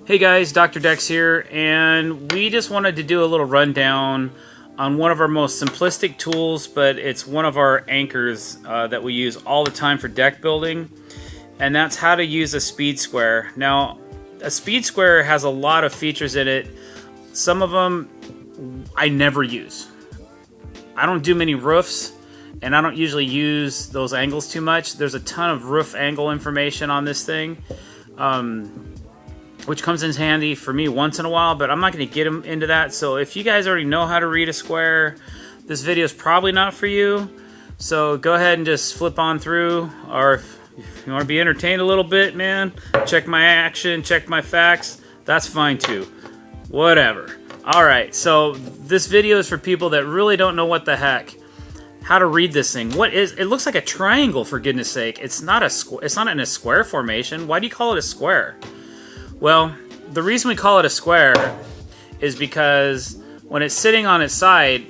Hey guys, Dr. Decks here, and we just wanted to do a little rundown on one of our most simplistic tools, but it's one of our anchors that we use all the time for deck building, and that's how to use a speed square. Now, a speed square has a lot of features in it. Some of them I never use. I don't do many roofs, and I don't usually use those angles too much. There's a ton of roof angle information on this thing. Which comes in handy for me once in a while, but I'm not going to get into that. So if you guys already know how to read a square, this video is probably not for you. So go ahead and just flip on through, or if you want to be entertained a little bit, man, check my action, check my facts, that's fine too. Whatever. Alright, so this video is for people that really don't know what the heck, how to read this thing. It looks like a triangle, for goodness sake. It's not in a square formation. Why do you call it a square? Well, the reason we call it a square is because when it's sitting on its side,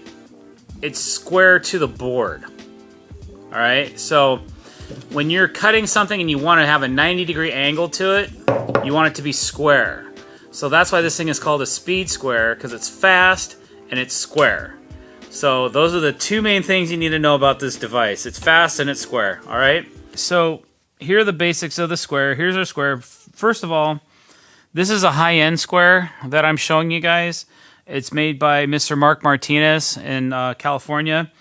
it's square to the board. Alright, so when you're cutting something and you want to have a 90-degree angle to it, you want it to be square. So that's why this thing is called a speed square, because it's fast and it's square. So those are the two main things you need to know about this device. It's fast and it's square, alright? So here are the basics of the square. Here's our square. First of all, this is a high-end square that I'm showing you guys. It's made by Mr. Mark Martinez in California.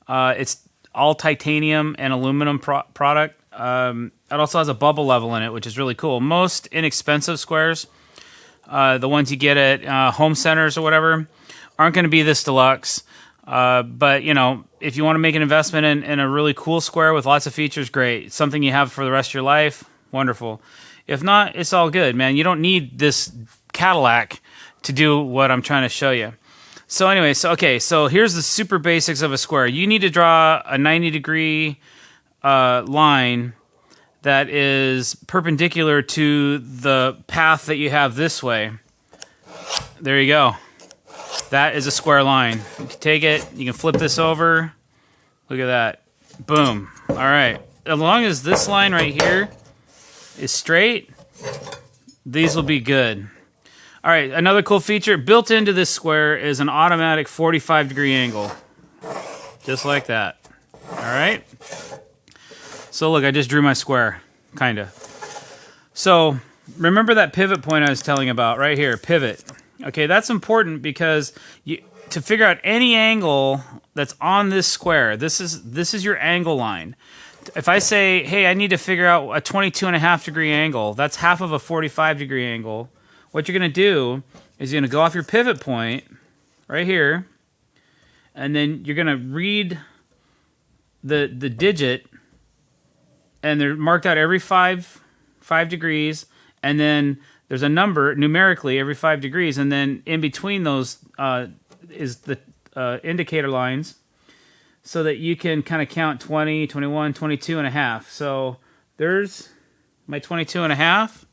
It's all titanium and aluminum product. It also has a bubble level in it, which is really cool. Most inexpensive squares, the ones you get at home centers or whatever, aren't going to be this deluxe. But, you know, if you want to make an investment in a really cool square with lots of features, great. It's something you have for the rest of your life, wonderful. If not, it's all good, man. You don't need this Cadillac to do what I'm trying to show you. So anyway, so here's the super basics of a square. You need to draw a 90-degree line that is perpendicular to the path that you have this way. There you go. That is a square line. You can take it, you can flip this over. Look at that. Boom. All right. As long as this line right here is straight, these will be good. All right, another cool feature built into this square is an automatic 45-degree angle, just like that. All right, so look, I just drew my square, kind of. So remember that pivot point I was telling about right here, pivot. Okay, that's important because to figure out any angle that's on this square, this is your angle line. If I say, hey, I need to figure out a 22.5-degree angle, that's half of a 45-degree angle, what you're going to do is you're going to go off your pivot point right here, and then you're going to read the digit, and they're marked out every 5 degrees, and then there's a number numerically every 5 degrees, and then in between those is the indicator lines, so that you can kind of count 20, 21, 22 and a half. So there's my 22 and a half.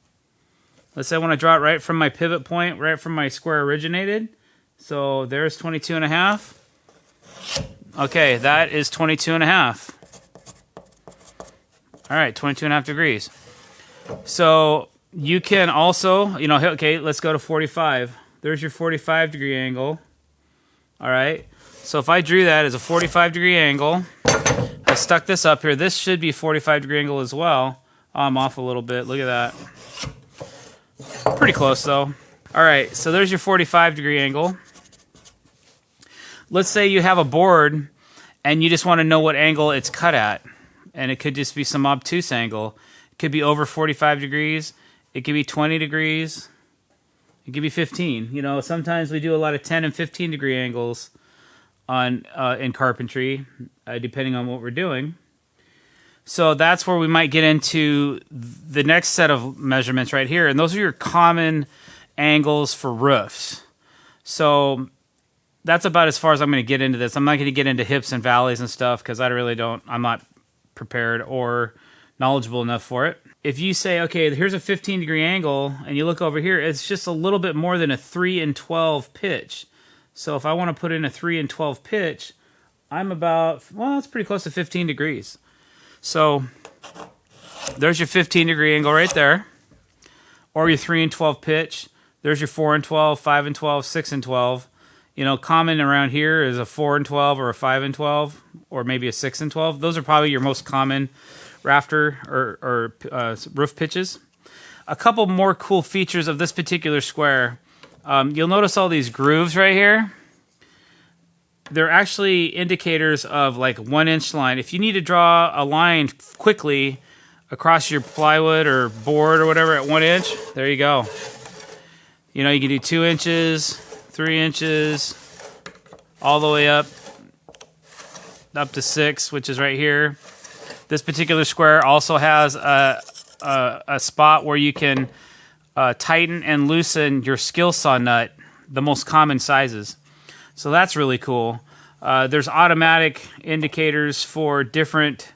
Let's say I want to draw it right from my pivot point, right from my square originated. So there's 22 and a half. Okay, that is 22 and a half. All right, 22 and a half degrees. So you can also, you know, okay, let's go to 45. There's your 45-degree angle. All right. So if I drew that as a 45-degree angle, I stuck this up here. This should be a 45-degree angle as well. Oh, I'm off a little bit. Look at that. Pretty close, though. All right, so there's your 45-degree angle. Let's say you have a board, and you just want to know what angle it's cut at. And it could just be some obtuse angle. It could be over 45 degrees. It could be 20 degrees. It could be 15. You know, sometimes we do a lot of 10 and 15-degree angles in carpentry, depending on what we're doing. So that's where we might get into the next set of measurements right here, and those are your common angles for roofs. So that's about as far as I'm going to get into this. I'm not going to get into hips and valleys and stuff because I'm not prepared or knowledgeable enough for it. If you say, okay, here's a 15-degree angle, and you look over here, it's just a little bit more than a 3 and 12 pitch. So if I want to put in a 3 and 12 pitch, I'm about, well, it's pretty close to 15 degrees. So there's your 15-degree angle right there. or your 3 and 12 pitch. There's your 4 and 12, 5 and 12, 6 and 12. You know, common around here is a 4 and 12 or a 5 and 12 or maybe a 6 and 12. Those are probably your most common rafter or roof pitches. A couple more cool features of this particular square. You'll notice all these grooves right here. They're actually indicators of like 1 inch line. If you need to draw a line quickly across your plywood or board or whatever at 1 inch, there you go. You know, you can do 2 inches, 3 inches, all the way up to 6, which is right here. This particular square also has a spot where you can tighten and loosen your skill saw nut, the most common sizes. So that's really cool. There's automatic indicators for different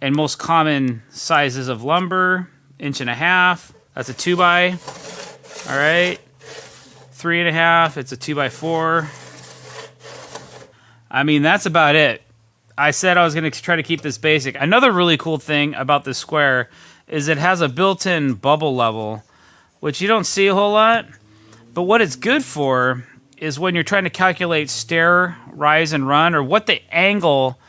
and most common sizes of lumber. 1.5 inches, that's a 2x. All right, 3.5, it's a 2x4. I mean, that's about it. I said I was going to try to keep this basic. Another really cool thing about this square is it has a built-in bubble level, which you don't see a whole lot. But what it's good for is when you're trying to calculate stair rise and run, or what the angle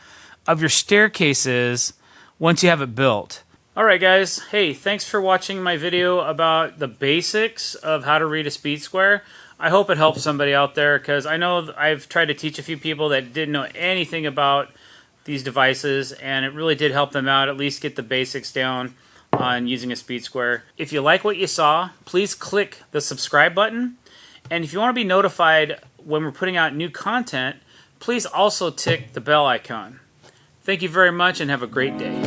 of your staircase is once you have it built. All right, guys. Hey, thanks for watching my video about the basics of how to read a speed square. I hope it helps somebody out there, because I know I've tried to teach a few people that didn't know anything about these devices, and it really did help them out, at least get the basics down on using a speed square. If you like what you saw, please click the subscribe button. And if you want to be notified when we're putting out new content, please also tick the bell icon. Thank you very much and have a great day.